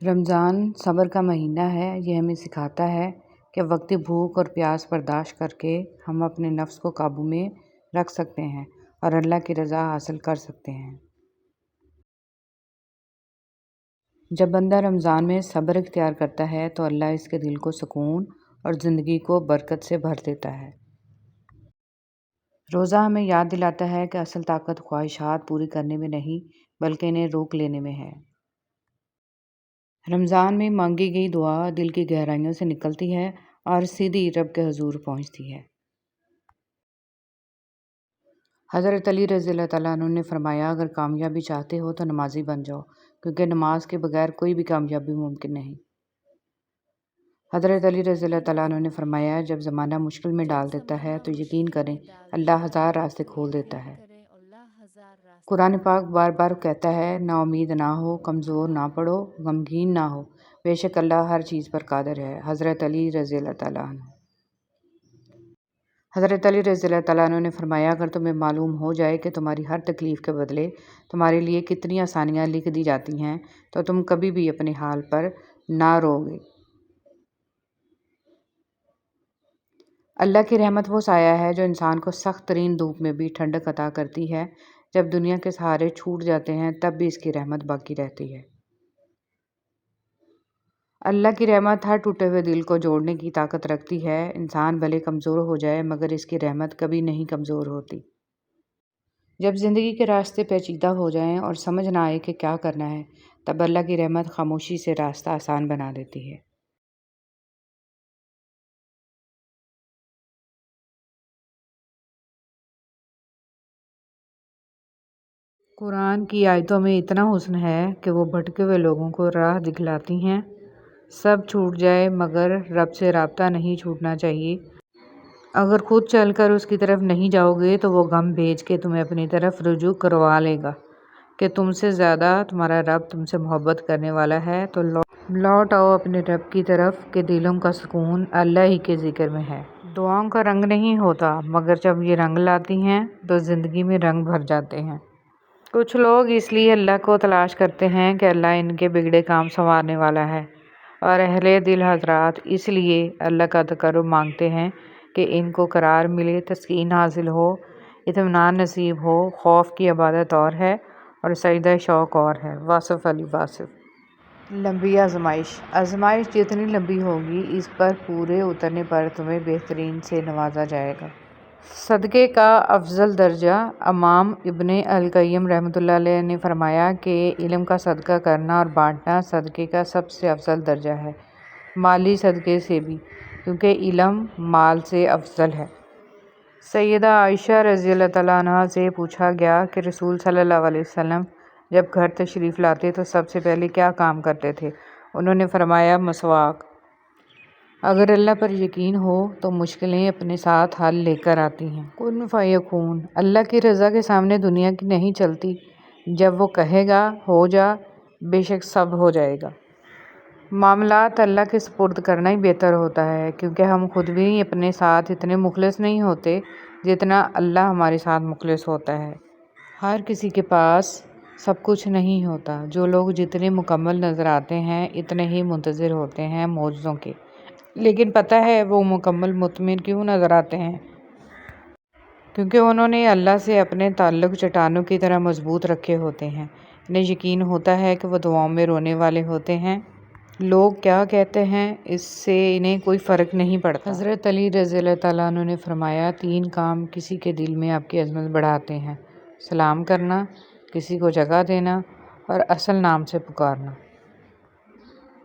رمضان صبر کا مہینہ ہے۔ یہ ہمیں سکھاتا ہے کہ وقتی بھوک اور پیاس برداشت کر کے ہم اپنے نفس کو قابو میں رکھ سکتے ہیں اور اللہ کی رضا حاصل کر سکتے ہیں۔ جب بندہ رمضان میں صبر اختیار کرتا ہے تو اللہ اس کے دل کو سکون اور زندگی کو برکت سے بھر دیتا ہے۔ روزہ ہمیں یاد دلاتا ہے کہ اصل طاقت خواہشات پوری کرنے میں نہیں بلکہ انہیں روک لینے میں ہے۔ رمضان میں مانگی گئی دعا دل کی گہرائیوں سے نکلتی ہے اور سیدھی رب کے حضور پہنچتی ہے۔ حضرت علی رضی اللہ تعالیٰ عنہ نے فرمایا، اگر کامیابی چاہتے ہو تو نمازی بن جاؤ، کیونکہ نماز کے بغیر کوئی بھی کامیابی ممکن نہیں۔ حضرت علی رضی اللہ تعالیٰ عنہ نے فرمایا، جب زمانہ مشکل میں ڈال دیتا ہے تو یقین کریں اللہ ہزار راستے کھول دیتا ہے۔ قرآن پاک بار بار کہتا ہے، نا امید نہ ہو، کمزور نہ پڑو، غمگین نہ ہو، بے شک اللہ ہر چیز پر قادر ہے۔ حضرت علی رضی اللہ تعالیٰ عنہ۔ حضرت علی رضی اللہ تعالیٰ عنہ نے فرمایا، اگر تمہیں معلوم ہو جائے کہ تمہاری ہر تکلیف کے بدلے تمہارے لیے کتنی آسانیاں لکھ دی جاتی ہیں تو تم کبھی بھی اپنے حال پر نہ رو گے۔ اللہ کی رحمت وہ سایہ ہے جو انسان کو سخت ترین دھوپ میں بھی ٹھنڈک عطا کرتی ہے۔ جب دنیا کے سہارے چھوٹ جاتے ہیں تب بھی اس کی رحمت باقی رہتی ہے۔ اللہ کی رحمت ہر ٹوٹے ہوئے دل کو جوڑنے کی طاقت رکھتی ہے۔ انسان بھلے کمزور ہو جائے مگر اس کی رحمت کبھی نہیں کمزور ہوتی۔ جب زندگی کے راستے پیچیدہ ہو جائیں اور سمجھ نہ آئے کہ کیا کرنا ہے، تب اللہ کی رحمت خاموشی سے راستہ آسان بنا دیتی ہے۔ قرآن کی آیتوں میں اتنا حسن ہے کہ وہ بھٹکے ہوئے لوگوں کو راہ دکھلاتی ہیں۔ سب چھوٹ جائے مگر رب سے رابطہ نہیں چھوٹنا چاہیے۔ اگر خود چل کر اس کی طرف نہیں جاؤ گے تو وہ غم بھیج کے تمہیں اپنی طرف رجوع کروا لے گا کہ تم سے زیادہ تمہارا رب تم سے محبت کرنے والا ہے، تو لوٹ آؤ اپنے رب کی طرف کہ دلوں کا سکون اللہ ہی کے ذکر میں ہے۔ دعاؤں کا رنگ نہیں ہوتا مگر جب یہ رنگ لاتی ہیں تو زندگی میں رنگ بھر جاتے ہیں۔ کچھ لوگ اس لیے اللہ کو تلاش کرتے ہیں کہ اللہ ان کے بگڑے کام سنوارنے والا ہے، اور اہل دل حضرات اس لیے اللہ کا تقرب مانگتے ہیں کہ ان کو قرار ملے، تسکین حاصل ہو، اطمینان نصیب ہو۔ خوف کی عبادت اور ہے اور سجدہ شوق اور ہے۔ واصف علی واصف۔ لمبی آزمائش جتنی لمبی ہوگی اس پر پورے اترنے پر تمہیں بہترین سے نوازا جائے گا۔ صدقے کا افضل درجہ۔ امام ابن القیم رحمۃ اللہ علیہ نے فرمایا کہ علم کا صدقہ کرنا اور بانٹنا صدقے کا سب سے افضل درجہ ہے، مالی صدقے سے بھی، کیونکہ علم مال سے افضل ہے۔ سیدہ عائشہ رضی اللہ تعالیٰ عنہا سے پوچھا گیا کہ رسول صلی اللہ علیہ وسلم جب گھر تشریف لاتے تو سب سے پہلے کیا کام کرتے تھے؟ انہوں نے فرمایا، مسواک۔ اگر اللہ پر یقین ہو تو مشکلیں اپنے ساتھ حل لے کر آتی ہیں۔ کن فیکون۔ اللہ کی رضا کے سامنے دنیا کی نہیں چلتی۔ جب وہ کہے گا ہو جا، بے شک سب ہو جائے گا۔ معاملات اللہ کے سپرد کرنا ہی بہتر ہوتا ہے، کیونکہ ہم خود بھی اپنے ساتھ اتنے مخلص نہیں ہوتے جتنا اللہ ہمارے ساتھ مخلص ہوتا ہے۔ ہر کسی کے پاس سب کچھ نہیں ہوتا۔ جو لوگ جتنے مکمل نظر آتے ہیں اتنے ہی منتظر ہوتے ہیں معجزوں کے، لیکن پتہ ہے وہ مکمل مطمئن کیوں نظر آتے ہیں؟ کیونکہ انہوں نے اللہ سے اپنے تعلق چٹانوں کی طرح مضبوط رکھے ہوتے ہیں۔ انہیں یقین ہوتا ہے کہ وہ دعاؤں میں رونے والے ہوتے ہیں۔ لوگ کیا کہتے ہیں اس سے انہیں کوئی فرق نہیں پڑتا۔ حضرت علی رضی اللہ تعالیٰ عنہ نے فرمایا، 3 کام کسی کے دل میں آپ کی عظمت بڑھاتے ہیں: سلام کرنا، کسی کو جگہ دینا اور اصل نام سے پکارنا۔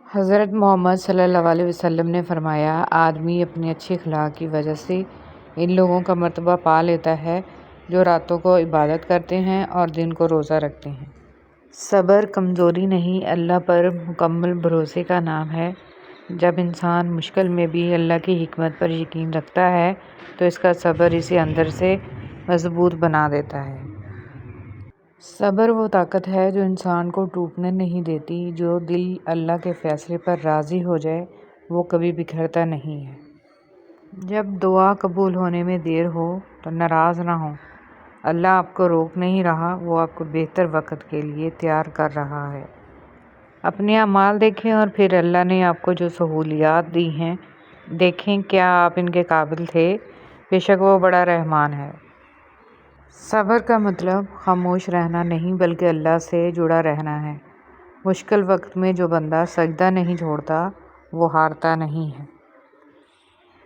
حضرت محمد صلی اللہ علیہ وسلم نے فرمایا، آدمی اپنے اچھے اخلاق کی وجہ سے ان لوگوں کا مرتبہ پا لیتا ہے جو راتوں کو عبادت کرتے ہیں اور دن کو روزہ رکھتے ہیں۔ صبر کمزوری نہیں، اللہ پر مکمل بھروسے کا نام ہے۔ جب انسان مشکل میں بھی اللہ کی حکمت پر یقین رکھتا ہے تو اس کا صبر اسے اندر سے مضبوط بنا دیتا ہے۔ صبر وہ طاقت ہے جو انسان کو ٹوٹنے نہیں دیتی۔ جو دل اللہ کے فیصلے پر راضی ہو جائے وہ کبھی بکھرتا نہیں ہے۔ جب دعا قبول ہونے میں دیر ہو تو ناراض نہ ہوں، اللہ آپ کو روک نہیں رہا، وہ آپ کو بہتر وقت کے لیے تیار کر رہا ہے۔ اپنے اعمال دیکھیں اور پھر اللہ نے آپ کو جو سہولیات دی ہیں دیکھیں کیا آپ ان کے قابل تھے، بے شک وہ بڑا رحمان ہے۔ صبر کا مطلب خاموش رہنا نہیں بلکہ اللہ سے جڑا رہنا ہے۔ مشکل وقت میں جو بندہ سجدہ نہیں چھوڑتا وہ ہارتا نہیں ہے۔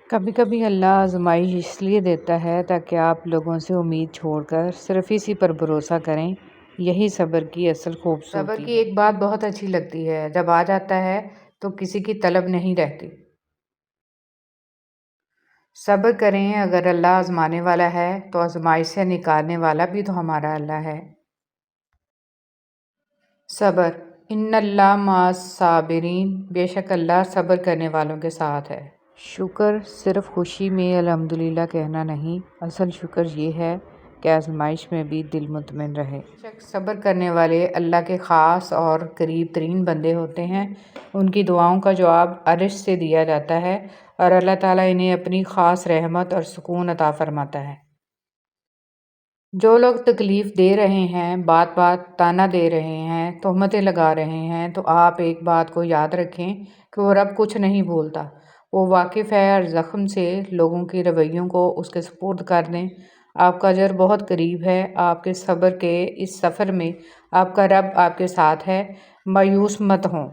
کبھی کبھی اللہ آزمائش اس لیے دیتا ہے تاکہ آپ لوگوں سے امید چھوڑ کر صرف اسی پر بھروسہ کریں، یہی صبر کی اصل خوبصورتی ہے۔ صبر کی ایک بات بہت اچھی لگتی ہے، جب آ جاتا ہے تو کسی کی طلب نہیں رہتی۔ صبر کریں، اگر اللہ آزمانے والا ہے تو آزمائش سے نکالنے والا بھی تو ہمارا اللہ ہے۔ صبر، ان اللہ مع الصابرین، بے شک اللہ صبر کرنے والوں کے ساتھ ہے۔ شکر صرف خوشی میں الحمدللہ کہنا نہیں، اصل شکر یہ ہے کہ آزمائش میں بھی دل مطمئن رہے۔ بے شک صبر کرنے والے اللہ کے خاص اور قریب ترین بندے ہوتے ہیں، ان کی دعاؤں کا جواب عرش سے دیا جاتا ہے اور اللہ تعالیٰ انہیں اپنی خاص رحمت اور سکون عطا فرماتا ہے۔ جو لوگ تکلیف دے رہے ہیں، بات بات طعنہ دے رہے ہیں، تہمتیں لگا رہے ہیں، تو آپ ایک بات کو یاد رکھیں کہ وہ رب کچھ نہیں بھولتا، وہ واقف ہے ہر زخم سے۔ لوگوں کے رویوں کو اس کے سپرد کر دیں، آپ کا اجر بہت قریب ہے۔ آپ کے صبر کے اس سفر میں آپ کا رب آپ کے ساتھ ہے، مایوس مت ہوں۔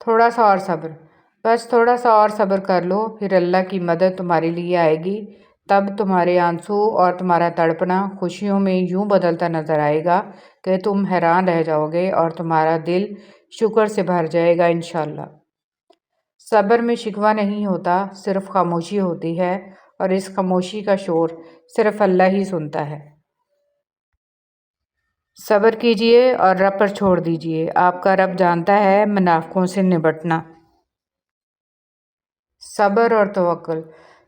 تھوڑا سا اور صبر، بس تھوڑا سا اور صبر کر لو، پھر اللہ کی مدد تمہارے لیے آئے گی۔ تب تمہارے آنسو اور تمہارا تڑپنا خوشیوں میں یوں بدلتا نظر آئے گا کہ تم حیران رہ جاؤ گے اور تمہارا دل شکر سے بھر جائے گا انشاءاللہ۔ صبر میں شکوہ نہیں ہوتا، صرف خاموشی ہوتی ہے، اور اس خاموشی کا شور صرف اللہ ہی سنتا ہے۔ صبر کیجئے اور رب پر چھوڑ دیجئے، آپ کا رب جانتا ہے منافقوں سے نبٹنا۔ صبر اور توکل،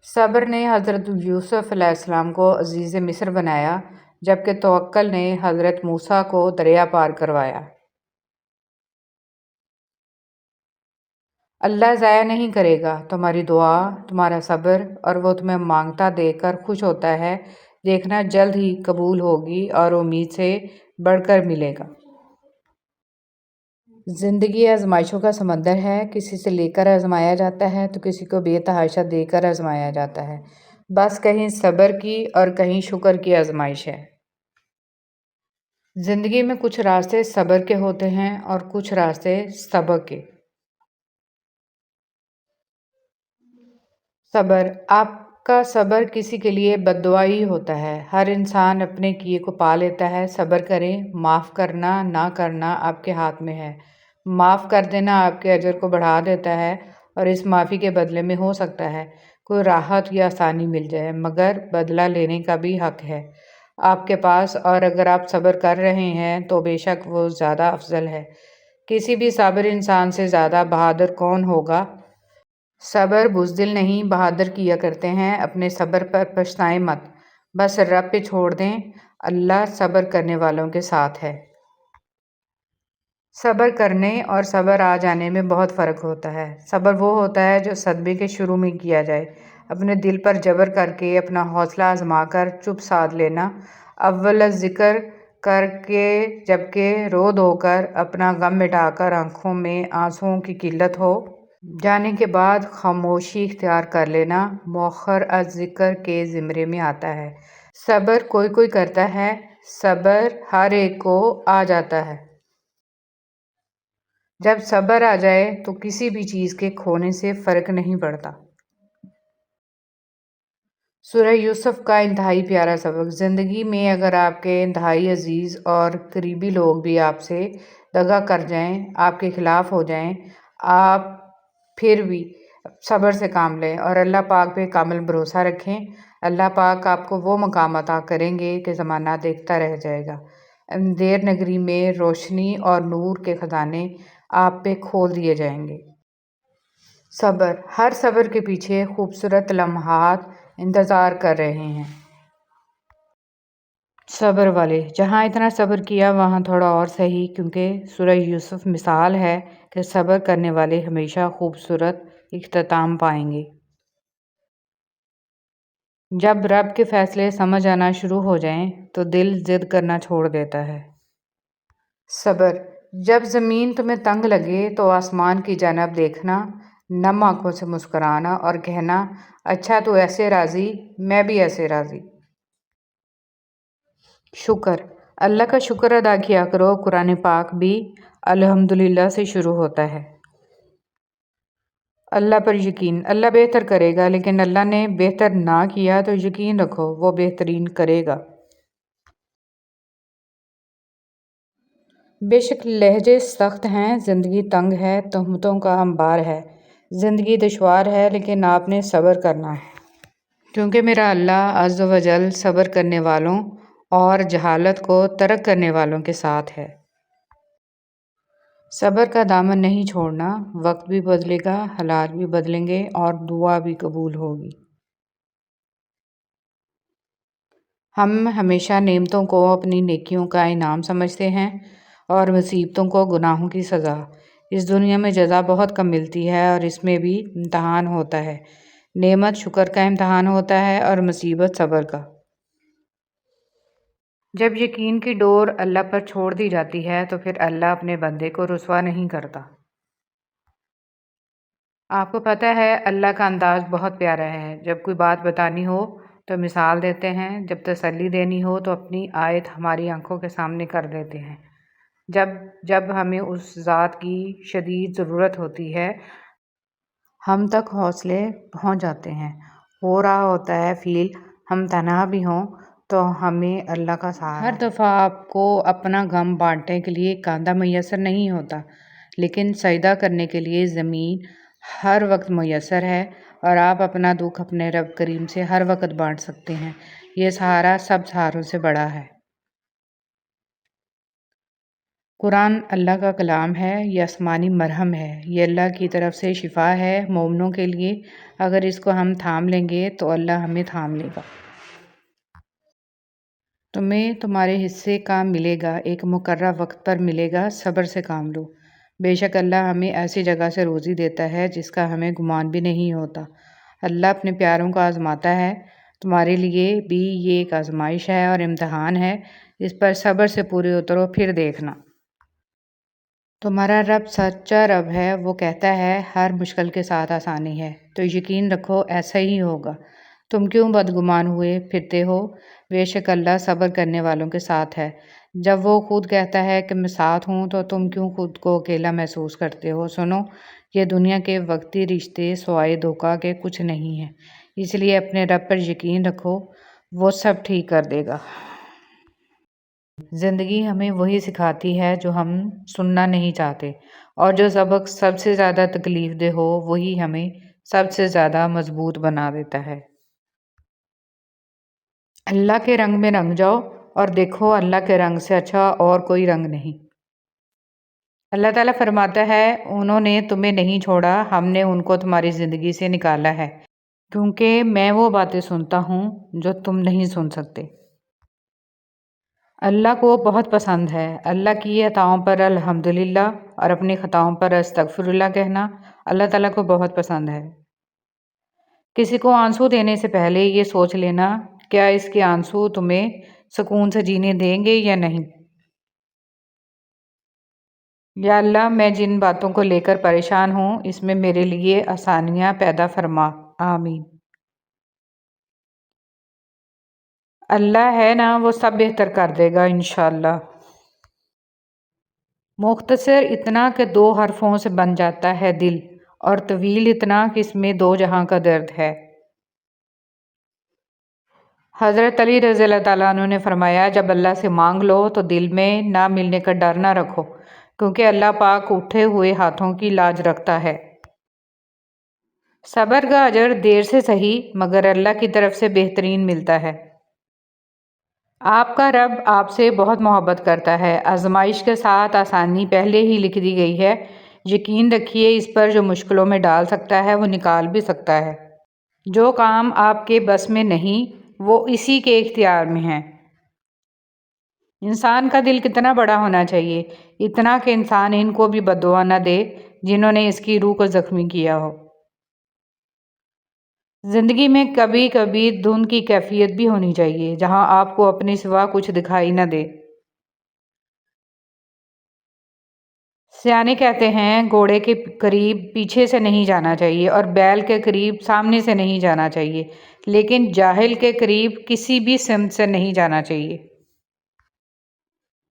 صبر نے حضرت یوسف علیہ السلام کو عزیز مصر بنایا، جبکہ توکل نے حضرت موسیٰ کو دریا پار کروایا۔ اللہ ضائع نہیں کرے گا تمہاری دعا، تمہارا صبر، اور وہ تمہیں مانگتا دیکھ کر خوش ہوتا ہے، دیکھنا جلد ہی قبول ہوگی اور امید سے بڑھ کر ملے گا۔ زندگی آزمائشوں کا سمندر ہے، کسی سے لے کر آزمایا جاتا ہے تو کسی کو بے تحاشا دے کر آزمایا جاتا ہے، بس کہیں صبر کی اور کہیں شکر کی آزمائش ہے۔ زندگی میں کچھ راستے صبر کے ہوتے ہیں اور کچھ راستے سبق کے۔ صبر، آپ کا صبر کسی کے لیے بد دعا ہی ہوتا ہے۔ ہر انسان اپنے کیے کو پا لیتا ہے۔ صبر کریں، معاف کرنا نہ کرنا آپ کے ہاتھ میں ہے۔ معاف کر دینا آپ کے اجر کو بڑھا دیتا ہے، اور اس معافی کے بدلے میں ہو سکتا ہے کوئی راحت یا آسانی مل جائے، مگر بدلہ لینے کا بھی حق ہے آپ کے پاس، اور اگر آپ صبر کر رہے ہیں تو بے شک وہ زیادہ افضل ہے۔ کسی بھی صابر انسان سے زیادہ بہادر کون ہوگا؟ صبر بزدل نہیں، بہادر کیا کرتے ہیں۔ اپنے صبر پر پچھتائیں مت، بس رب پہ چھوڑ دیں، اللہ صبر کرنے والوں کے ساتھ ہے۔ صبر کرنے اور صبر آ جانے میں بہت فرق ہوتا ہے۔ صبر وہ ہوتا ہے جو صدمے کے شروع میں کیا جائے، اپنے دل پر جبر کر کے، اپنا حوصلہ آزما کر چپ سادھ لینا، اول ذکر کر کے جبکہ رو دھو کر، اپنا غم مٹا کر آنکھوں میں آنسوؤں کی قلت ہو جانے کے بعد خاموشی اختیار کر لینا، مؤخر الذکر کے زمرے میں آتا ہے۔ صبر کوئی کوئی کرتا ہے، صبر ہر ایک کو آ جاتا ہے۔ جب صبر آ جائے تو کسی بھی چیز کے کھونے سے فرق نہیں پڑتا۔ سورہ یوسف کا انتہائی پیارا سبق، زندگی میں اگر آپ کے انتہائی عزیز اور قریبی لوگ بھی آپ سے دغا کر جائیں، آپ کے خلاف ہو جائیں، آپ پھر بھی صبر سے کام لیں اور اللہ پاک پہ کامل بھروسہ رکھیں۔ اللہ پاک آپ کو وہ مقام عطا کریں گے کہ زمانہ دیکھتا رہ جائے گا۔ اندھیر نگری میں روشنی اور نور کے خزانے آپ پہ کھول دیے جائیں گے۔ صبر، ہر صبر کے پیچھے خوبصورت لمحات انتظار کر رہے ہیں۔ صبر والے، جہاں اتنا صبر کیا وہاں تھوڑا اور سہی، کیونکہ سورہ یوسف مثال ہے کہ صبر کرنے والے ہمیشہ خوبصورت اختتام پائیں گے۔ جب رب کے فیصلے سمجھ آنا شروع ہو جائیں تو دل ضد کرنا چھوڑ دیتا ہے۔ صبر، جب زمین تمہیں تنگ لگے تو آسمان کی جانب دیکھنا، نم آنکھوں سے مسکرانا اور کہنا، اچھا تو ایسے راضی، میں بھی ایسے راضی۔ شکر، اللہ کا شکر ادا کیا کرو۔ قرآن پاک بھی الحمدللہ سے شروع ہوتا ہے۔ اللہ پر یقین، اللہ بہتر کرے گا، لیکن اللہ نے بہتر نہ کیا تو یقین رکھو وہ بہترین کرے گا۔ بے شک لہجے سخت ہیں، زندگی تنگ ہے، تہمتوں کا انبار ہے، زندگی دشوار ہے، لیکن آپ نے صبر کرنا ہے، کیونکہ میرا اللہ عز و جل صبر کرنے والوں اور جہالت کو ترک کرنے والوں کے ساتھ ہے۔ صبر کا دامن نہیں چھوڑنا، وقت بھی بدلے گا، حالات بھی بدلیں گے اور دعا بھی قبول ہوگی۔ ہم ہمیشہ نعمتوں کو اپنی نیکیوں کا انعام سمجھتے ہیں اور مصیبتوں کو گناہوں کی سزا۔ اس دنیا میں جزا بہت کم ملتی ہے اور اس میں بھی امتحان ہوتا ہے۔ نعمت شکر کا امتحان ہوتا ہے اور مصیبت صبر کا۔ جب یقین کی ڈور اللہ پر چھوڑ دی جاتی ہے تو پھر اللہ اپنے بندے کو رسوا نہیں کرتا۔ آپ کو پتہ ہے اللہ کا انداز بہت پیارا ہے۔ جب کوئی بات بتانی ہو تو مثال دیتے ہیں، جب تسلی دینی ہو تو اپنی آیت ہماری آنکھوں کے سامنے کر دیتے ہیں، جب ہمیں اس ذات کی شدید ضرورت ہوتی ہے ہم تک حوصلے پہنچ جاتے ہیں۔ ہو رہا ہوتا ہے فیل ہم تنہا بھی ہوں تو ہمیں اللہ کا سہارا ہے۔ ہر دفعہ آپ کو اپنا غم بانٹنے کے لیے کاندھا میسر نہیں ہوتا، لیکن سجدہ کرنے کے لیے زمین ہر وقت میسر ہے، اور آپ اپنا دکھ اپنے رب کریم سے ہر وقت بانٹ سکتے ہیں۔ یہ سہارا سب سہاروں سے بڑا ہے۔ قرآن اللہ کا کلام ہے، یہ آسمانی مرہم ہے، یہ اللہ کی طرف سے شفا ہے مومنوں کے لیے۔ اگر اس کو ہم تھام لیں گے تو اللہ ہمیں تھام لے گا۔ تمہیں تمہارے حصے کا ملے گا، ایک مقررہ وقت پر ملے گا، صبر سے کام لو۔ بے شک اللہ ہمیں ایسی جگہ سے روزی دیتا ہے جس کا ہمیں گمان بھی نہیں ہوتا۔ اللہ اپنے پیاروں کو آزماتا ہے، تمہارے لیے بھی یہ ایک آزمائش ہے اور امتحان ہے، اس پر صبر سے پورے اترو پھر دیکھنا۔ تمہارا رب سچا رب ہے، وہ کہتا ہے ہر مشکل کے ساتھ آسانی ہے، تو یقین رکھو ایسا ہی ہوگا۔ تم کیوں بدگمان ہوئے پھرتے ہو؟ بے شک اللہ صبر کرنے والوں کے ساتھ ہے۔ جب وہ خود کہتا ہے کہ میں ساتھ ہوں تو تم کیوں خود کو اکیلا محسوس کرتے ہو؟ سنو، یہ دنیا کے وقتی رشتے سوائے دھوکہ کے کچھ نہیں ہیں، اس لیے اپنے رب پر یقین رکھو، وہ سب ٹھیک کر دے گا۔ زندگی ہمیں وہی سکھاتی ہے جو ہم سننا نہیں چاہتے، اور جو سبق سب سے زیادہ تکلیف دہ ہو وہی ہمیں سب سے زیادہ مضبوط بنا دیتا ہے۔ اللہ کے رنگ میں رنگ جاؤ اور دیکھو اللہ کے رنگ سے اچھا اور کوئی رنگ نہیں۔ اللہ تعالیٰ فرماتا ہے، انہوں نے تمہیں نہیں چھوڑا، ہم نے ان کو تمہاری زندگی سے نکالا ہے، کیونکہ میں وہ باتیں سنتا ہوں جو تم نہیں سن سکتے۔ اللہ کو بہت پسند ہے اللہ کی عطاؤں پر الحمدللہ اور اپنی خطاؤں پر استغفر اللہ کہنا اللہ تعالیٰ کو بہت پسند ہے۔ کسی کو آنسو دینے سے پہلے یہ سوچ لینا، کیا اس کے آنسو تمہیں سکون سے جینے دیں گے یا نہیں؟ یا اللہ، میں جن باتوں کو لے کر پریشان ہوں اس میں میرے لیے آسانیاں پیدا فرما، آمین۔ اللہ ہے نا، وہ سب بہتر کر دے گا انشاءاللہ۔ مختصر اتنا کہ 2 حرفوں سے بن جاتا ہے دل، اور طویل اتنا کہ اس میں 2 جہاں کا درد ہے۔ حضرت علی رضی اللہ تعالیٰ عنہ نے فرمایا، جب اللہ سے مانگ لو تو دل میں نہ ملنے کا ڈر نہ رکھو، کیونکہ اللہ پاک اٹھے ہوئے ہاتھوں کی لاج رکھتا ہے۔ صبر کا اجر دیر سے صحیح مگر اللہ کی طرف سے بہترین ملتا ہے۔ آپ کا رب آپ سے بہت محبت کرتا ہے۔ آزمائش کے ساتھ آسانی پہلے ہی لکھ دی گئی ہے، یقین رکھیے اس پر جو مشکلوں میں ڈال سکتا ہے وہ نکال بھی سکتا ہے۔ جو کام آپ کے بس میں نہیں وہ اسی کے اختیار میں ہیں۔ انسان کا دل کتنا بڑا ہونا چاہیے، اتنا کہ انسان ان کو بھی بد دعا نہ دے جنہوں نے اس کی روح کو زخمی کیا ہو۔ زندگی میں کبھی کبھی دھند کی کیفیت بھی ہونی چاہیے، جہاں آپ کو اپنے سوا کچھ دکھائی نہ دے۔ سیانے کہتے ہیں گھوڑے کے قریب پیچھے سے نہیں جانا چاہیے اور بیل کے قریب سامنے سے نہیں جانا چاہیے، لیکن جاہل کے قریب کسی بھی سمت سے نہیں جانا چاہیے۔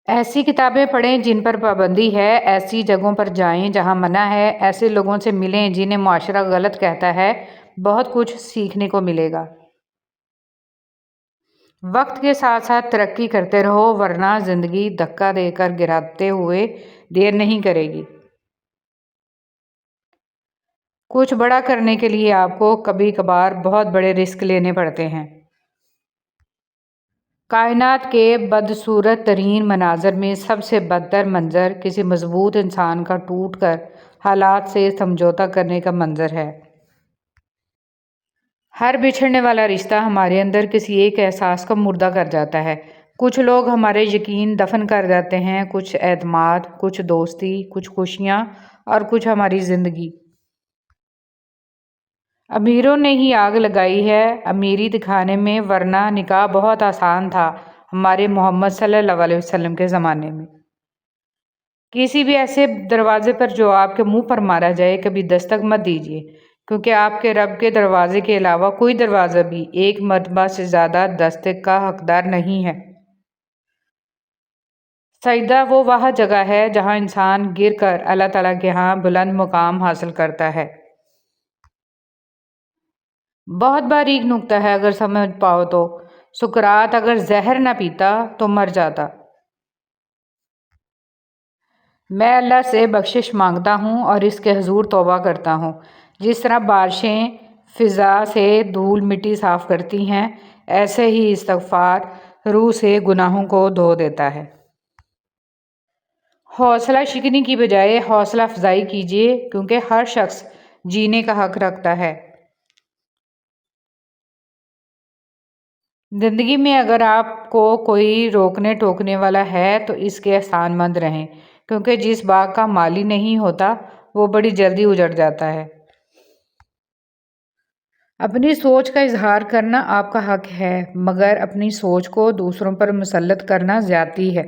ایسی کتابیں پڑھیں جن پر پابندی ہے، ایسی جگہوں پر جائیں جہاں منع ہے، ایسے لوگوں سے ملیں جنہیں معاشرہ غلط کہتا ہے، بہت کچھ سیکھنے کو ملے گا۔ وقت کے ساتھ ساتھ ترقی کرتے رہو، ورنہ زندگی دھکا دے کر گراتے ہوئے دیر نہیں کرے گی۔ کچھ بڑا کرنے کے لیے آپ کو کبھی کبھار بہت بڑے رسک لینے پڑتے ہیں۔ کائنات کے بدصورت ترین مناظر میں سب سے بدتر منظر کسی مضبوط انسان کا ٹوٹ کر حالات سے سمجھوتا کرنے کا منظر ہے۔ ہر بچھڑنے والا رشتہ ہمارے اندر کسی ایک احساس کو مردہ کر جاتا ہے۔ کچھ لوگ ہمارے یقین دفن کر جاتے ہیں، کچھ اعتماد، کچھ دوستی، کچھ خوشیاں اور کچھ ہماری زندگی۔ امیروں نے ہی آگ لگائی ہے امیری دکھانے میں، ورنہ نکاح بہت آسان تھا ہمارے محمد صلی اللہ علیہ وسلم کے زمانے میں۔ کسی بھی ایسے دروازے پر جو آپ کے منہ پر مارا جائے کبھی دستک مت دیجیے، کیونکہ آپ کے رب کے دروازے کے علاوہ کوئی دروازہ بھی ایک مرتبہ سے زیادہ دستک کا حقدار نہیں ہے۔ سجدہ وہ جگہ ہے جہاں انسان گر کر اللہ تعالیٰ کے ہاں بلند مقام حاصل کرتا ہے۔ بہت باریک نکتہ ہے، اگر سمجھ پاؤ تو سقراط اگر زہر نہ پیتا تو مر جاتا۔ میں اللہ سے بخشش مانگتا ہوں اور اس کے حضور توبہ کرتا ہوں۔ جس طرح بارشیں فضا سے دھول مٹی صاف کرتی ہیں، ایسے ہی استغفار روح سے گناہوں کو دھو دیتا ہے۔ حوصلہ شکنی کی بجائے حوصلہ افزائی کیجیے، کیونکہ ہر شخص جینے کا حق رکھتا ہے۔ زندگی میں اگر آپ کو کوئی روکنے ٹوکنے والا ہے تو اس کے احسان مند رہیں، کیونکہ جس باغ کا مالی نہیں ہوتا وہ بڑی جلدی اجڑ جاتا ہے۔ اپنی سوچ کا اظہار کرنا آپ کا حق ہے، مگر اپنی سوچ کو دوسروں پر مسلط کرنا زیادتی ہے۔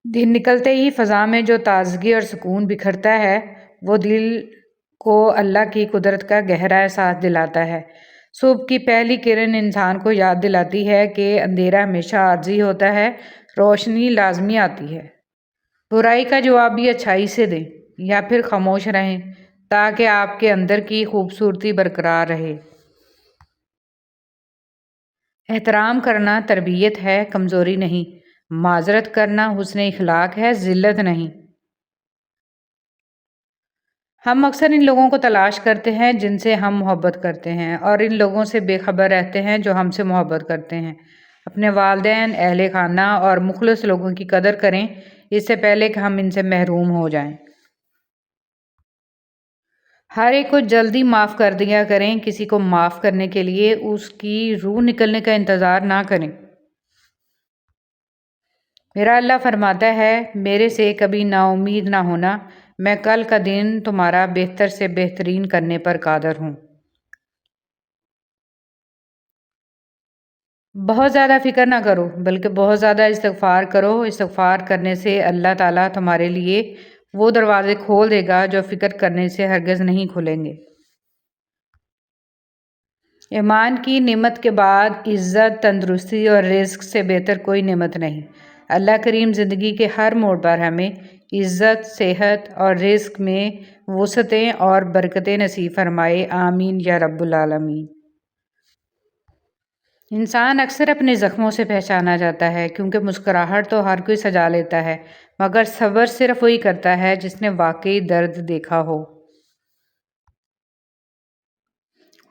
دن نکلتے ہی فضا میں جو تازگی اور سکون بکھرتا ہے، وہ دل کو اللہ کی قدرت کا گہرا احساس دلاتا ہے۔ صبح کی پہلی کرن انسان کو یاد دلاتی ہے کہ اندھیرا ہمیشہ عارضی ہوتا ہے، روشنی لازمی آتی ہے۔ برائی کا جواب بھی اچھائی سے دیں یا پھر خاموش رہیں تاکہ آپ کے اندر کی خوبصورتی برقرار رہے۔ احترام کرنا تربیت ہے، کمزوری نہیں۔ معذرت کرنا حسن اخلاق ہے، ذلت نہیں۔ ہم اکثر ان لوگوں کو تلاش کرتے ہیں جن سے ہم محبت کرتے ہیں، اور ان لوگوں سے بے خبر رہتے ہیں جو ہم سے محبت کرتے ہیں۔ اپنے والدین، اہل خانہ اور مخلص لوگوں کی قدر کریں اس سے پہلے کہ ہم ان سے محروم ہو جائیں۔ ہر ایک کو جلدی معاف کر دیا کریں، کسی کو معاف کرنے کے لیے اس کی روح نکلنے کا انتظار نہ کریں۔ میرا اللہ فرماتا ہے، میرے سے کبھی نا امید نہ ہونا، میں کل کا دن تمہارا بہتر سے بہترین کرنے پر قادر ہوں۔ بہت زیادہ فکر نہ کرو بلکہ بہت زیادہ استغفار کرو۔ استغفار کرنے سے اللہ تعالیٰ تمہارے لیے وہ دروازے کھول دے گا جو فکر کرنے سے ہرگز نہیں کھلیں گے۔ ایمان کی نعمت کے بعد عزت، تندرستی اور رزق سے بہتر کوئی نعمت نہیں۔ اللہ کریم زندگی کے ہر موڑ پر ہمیں عزت، صحت اور رزق میں وسعتیں اور برکتیں نصیب فرمائے، آمین یا رب العالمین۔ انسان اکثر اپنے زخموں سے پہچانا جاتا ہے، کیونکہ مسکراہٹ تو ہر کوئی سجا لیتا ہے، مگر صبر صرف وہی کرتا ہے جس نے واقعی درد دیکھا ہو۔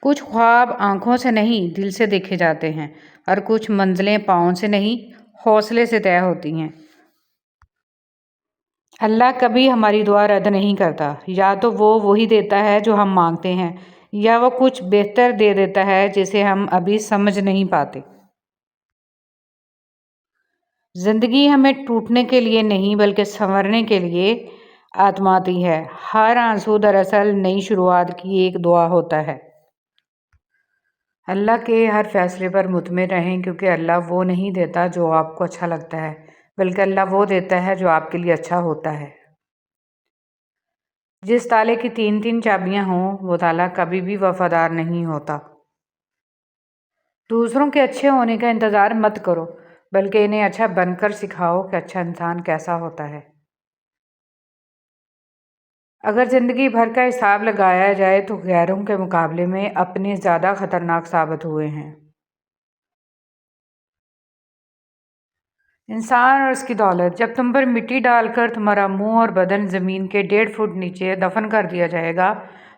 کچھ خواب آنکھوں سے نہیں دل سے دیکھے جاتے ہیں، اور کچھ منزلیں پاؤں سے نہیں حوصلے سے طے ہوتی ہیں۔ اللہ کبھی ہماری دعا رد نہیں کرتا، یا تو وہ وہی دیتا ہے جو ہم مانگتے ہیں، یا وہ کچھ بہتر دے دیتا ہے جسے ہم ابھی سمجھ نہیں پاتے۔ زندگی ہمیں ٹوٹنے کے لیے نہیں بلکہ سنورنے کے لیے آزماتی ہے۔ ہر آنسو دراصل نئی شروعات کی ایک دعا ہوتا ہے۔ اللہ کے ہر فیصلے پر مطمئن رہیں، کیونکہ اللہ وہ نہیں دیتا جو آپ کو اچھا لگتا ہے، بلکہ اللہ وہ دیتا ہے جو آپ کے لیے اچھا ہوتا ہے۔ جس تالے کی 3 چابیاں ہوں وہ تالا کبھی بھی وفادار نہیں ہوتا۔ دوسروں کے اچھے ہونے کا انتظار مت کرو، بلکہ انہیں اچھا بن کر سکھاؤ کہ اچھا انسان کیسا ہوتا ہے۔ اگر زندگی بھر کا حساب لگایا جائے تو غیروں کے مقابلے میں اپنے زیادہ خطرناک ثابت ہوئے ہیں۔ انسان اور اس کی دولت۔ جب تم پر مٹی ڈال کر تمہارا منہ اور بدن زمین کے 1.5 فٹ نیچے دفن کر دیا جائے گا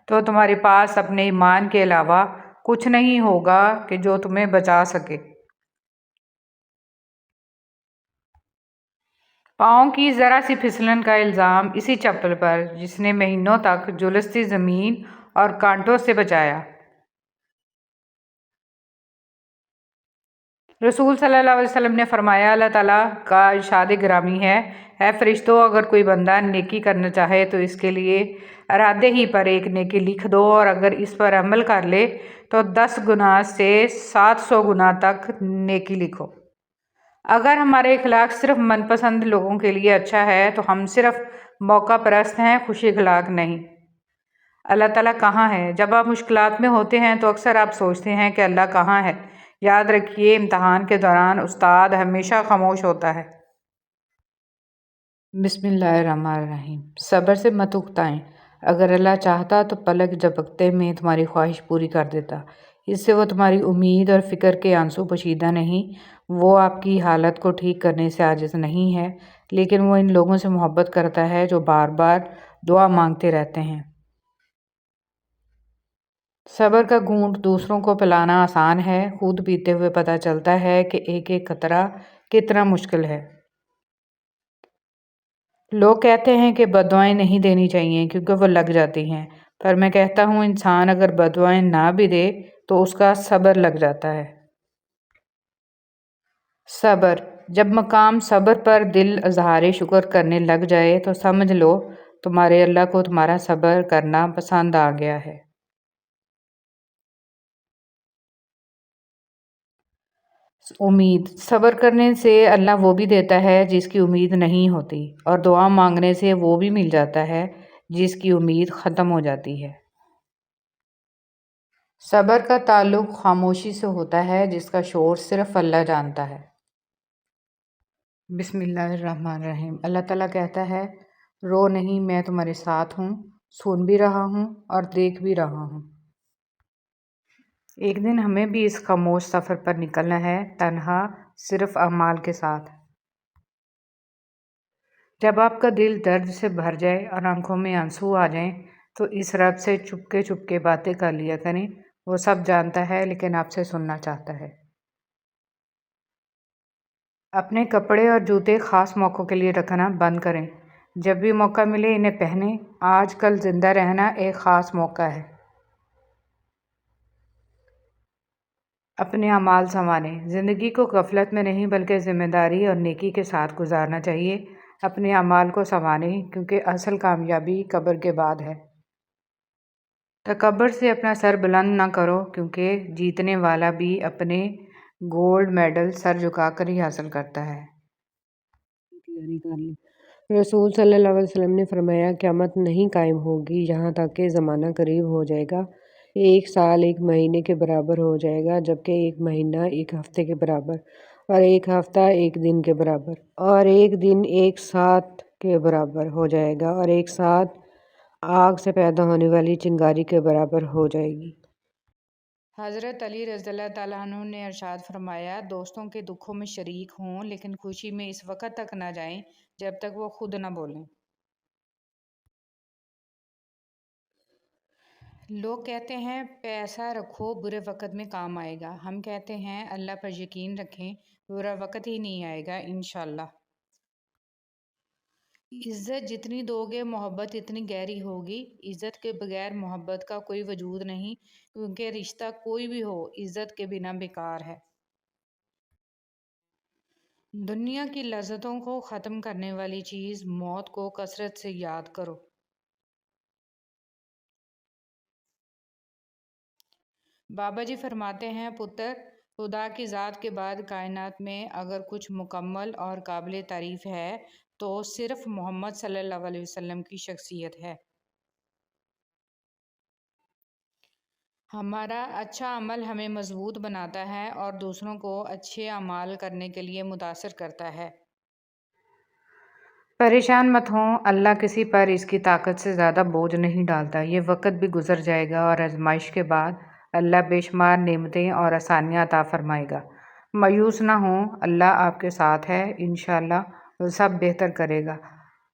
تو تمہارے پاس اپنے ایمان کے علاوہ کچھ نہیں ہوگا کہ جو تمہیں بچا سکے۔ پاؤں کی ذرا سی پھسلن کا الزام اسی چپل پر جس نے مہینوں تک جلستی زمین اور کانٹوں سے بچایا۔ رسول صلی اللہ علیہ وسلم نے فرمایا، اللہ تعالیٰ کا ارشاد گرامی ہے، اے فرشتوں، اگر کوئی بندہ نیکی کرنا چاہے تو اس کے لیے ارادے ہی پر ایک نیکی لکھ دو، اور اگر اس پر عمل کر لے تو 10 گنا سے 700 گنا تک نیکی لکھو۔ اگر ہمارا اخلاق صرف من پسند لوگوں کے لیے اچھا ہے تو ہم صرف موقع پرست ہیں، خوش اخلاق نہیں۔ اللہ تعالیٰ کہاں ہے؟ جب آپ مشکلات میں ہوتے ہیں تو اکثر آپ سوچتے ہیں کہ اللہ کہاں ہے؟ یاد رکھیے، امتحان کے دوران استاد ہمیشہ خاموش ہوتا ہے۔ بسم اللہ الرحمن الرحیم۔ صبر سے مت اکتائیں۔ اگر اللہ چاہتا تو پلک جھپکتے میں تمہاری خواہش پوری کر دیتا۔ اس سے وہ تمہاری امید اور فکر کے آنسو پوشیدہ نہیں، وہ آپ کی حالت کو ٹھیک کرنے سے عاجز نہیں ہے، لیکن وہ ان لوگوں سے محبت کرتا ہے جو بار بار دعا مانگتے رہتے ہیں۔ صبر کا گھونٹ دوسروں کو پلانا آسان ہے، خود پیتے ہوئے پتہ چلتا ہے کہ ایک ایک قطرہ کتنا مشکل ہے۔ لوگ کہتے ہیں کہ بددعائیں نہیں دینی چاہیے کیونکہ وہ لگ جاتی ہیں، پر میں کہتا ہوں انسان اگر بددعائیں نہ بھی دے تو اس کا صبر لگ جاتا ہے۔ صبر۔ جب مقام صبر پر دل اظہار شکر کرنے لگ جائے تو سمجھ لو تمہارے اللہ کو تمہارا صبر کرنا پسند آ گیا ہے۔ امید۔ صبر کرنے سے اللہ وہ بھی دیتا ہے جس کی امید نہیں ہوتی، اور دعا مانگنے سے وہ بھی مل جاتا ہے جس کی امید ختم ہو جاتی ہے۔ صبر کا تعلق خاموشی سے ہوتا ہے جس کا شور صرف اللہ جانتا ہے۔ بسم اللہ الرحمن الرحیم۔ اللہ تعالیٰ کہتا ہے، رو نہیں، میں تمہارے ساتھ ہوں، سن بھی رہا ہوں اور دیکھ بھی رہا ہوں۔ ایک دن ہمیں بھی اس خاموش سفر پر نکلنا ہے، تنہا، صرف اعمال کے ساتھ۔ جب آپ کا دل درد سے بھر جائے اور آنکھوں میں آنسو آ جائیں تو اس رب سے چپکے باتیں کر لیا کریں، وہ سب جانتا ہے لیکن آپ سے سننا چاہتا ہے۔ اپنے کپڑے اور جوتے خاص موقعوں کے لیے رکھنا بند کریں۔ جب بھی موقع ملے انہیں پہنیں۔ آج کل زندہ رہنا ایک خاص موقع ہے۔ اپنے اعمال سنواریں۔ زندگی کو غفلت میں نہیں بلکہ ذمہ داری اور نیکی کے ساتھ گزارنا چاہیے۔ اپنے اعمال کو سنواریں کیونکہ اصل کامیابی قبر کے بعد ہے۔ تکبر سے اپنا سر بلند نہ کرو کیونکہ جیتنے والا بھی اپنے گولڈ میڈل سر جھکا کر ہی حاصل کرتا ہے۔ رسول صلی اللہ علیہ وسلم نے فرمایا، قیامت نہیں قائم ہوگی یہاں تک کہ زمانہ قریب ہو جائے گا، 1 سال 1 مہینے کے برابر ہو جائے گا، جبکہ 1 مہینہ 1 ہفتے کے برابر، اور 1 ہفتہ 1 دن کے برابر، اور 1 دن 1 ساتھ کے برابر ہو جائے گا، اور 1 ساتھ آگ سے پیدا ہونے والی چنگاری کے برابر ہو جائے گی۔ حضرت علی رضی اللہ تعالیٰ عنہ نے ارشاد فرمایا، دوستوں کے دکھوں میں شریک ہوں لیکن خوشی میں اس وقت تک نہ جائیں جب تک وہ خود نہ بولیں۔ لوگ کہتے ہیں پیسہ رکھو برے وقت میں کام آئے گا، ہم کہتے ہیں اللہ پر یقین رکھیں، برا وقت ہی نہیں آئے گا انشاءاللہ۔ عزت جتنی دو گے محبت اتنی گہری ہوگی۔ عزت کے بغیر محبت کا کوئی وجود نہیں، کیونکہ رشتہ کوئی بھی ہو عزت کے بنا بیکار ہے۔ دنیا کی لذتوں کو ختم کرنے والی چیز موت کو کثرت سے یاد کرو۔ بابا جی فرماتے ہیں، پتر خدا کی ذات کے بعد کائنات میں اگر کچھ مکمل اور قابل تعریف ہے تو صرف محمد صلی اللہ علیہ وسلم کی شخصیت ہے۔ ہمارا اچھا عمل ہمیں مضبوط بناتا ہے اور دوسروں کو اچھے اعمال کرنے کے لیے متاثر کرتا ہے۔ پریشان مت ہوں، اللہ کسی پر اس کی طاقت سے زیادہ بوجھ نہیں ڈالتا۔ یہ وقت بھی گزر جائے گا اور آزمائش کے بعد اللہ بے شمار نعمتیں اور آسانیاں عطا فرمائے گا۔ مایوس نہ ہوں، اللہ آپ کے ساتھ ہے، انشاءاللہ وہ سب بہتر کرے گا۔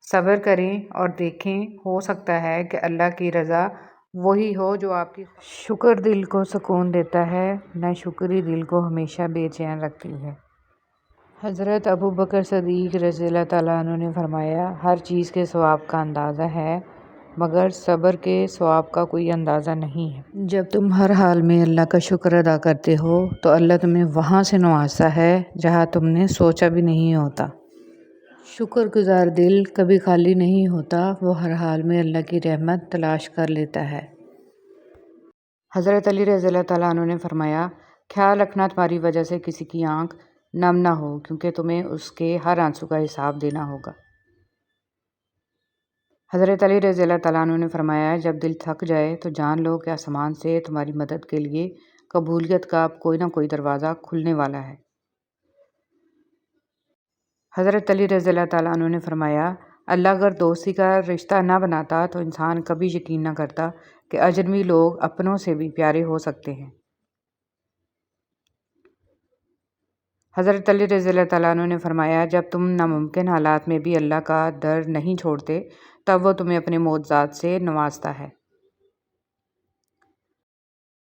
صبر کریں اور دیکھیں، ہو سکتا ہے کہ اللہ کی رضا وہی ہو جو آپ کی شکر دل کو سکون دیتا ہے، ناشکری دل کو ہمیشہ بے چین رکھتی ہے۔ حضرت ابوبکر صدیق رضی اللہ تعالیٰ عنہ نے فرمایا، ہر چیز کے ثواب کا اندازہ ہے مگر صبر کے ثواب کا کوئی اندازہ نہیں ہے۔ جب تم ہر حال میں اللہ کا شکر ادا کرتے ہو تو اللہ تمہیں وہاں سے نوازتا ہے جہاں تم نے سوچا بھی نہیں ہوتا۔ شکر گزار دل کبھی خالی نہیں ہوتا، وہ ہر حال میں اللہ کی رحمت تلاش کر لیتا ہے۔ حضرت علی رضی اللہ تعالیٰ عنہ نے فرمایا، خیال رکھنا تمہاری وجہ سے کسی کی آنکھ نم نہ ہو، کیونکہ تمہیں اس کے ہر آنسو کا حساب دینا ہوگا۔ حضرت علی رضی اللہ تعالیٰ عنہ نے فرمایا، جب دل تھک جائے تو جان لو کہ آسمان سے تمہاری مدد کے لیے قبولیت کا اب کوئی نہ کوئی دروازہ کھلنے والا ہے۔ حضرت علی رضی اللہ تعالیٰ عنہ نے فرمایا، اللہ اگر دوستی کا رشتہ نہ بناتا تو انسان کبھی یقین نہ کرتا کہ اجنبی لوگ اپنوں سے بھی پیارے ہو سکتے ہیں۔ حضرت علی رضی اللہ تعالیٰ عنہ نے فرمایا، جب تم ناممکن حالات میں بھی اللہ کا در نہیں چھوڑتے تب وہ تمہیں اپنے معجزات سے نوازتا ہے۔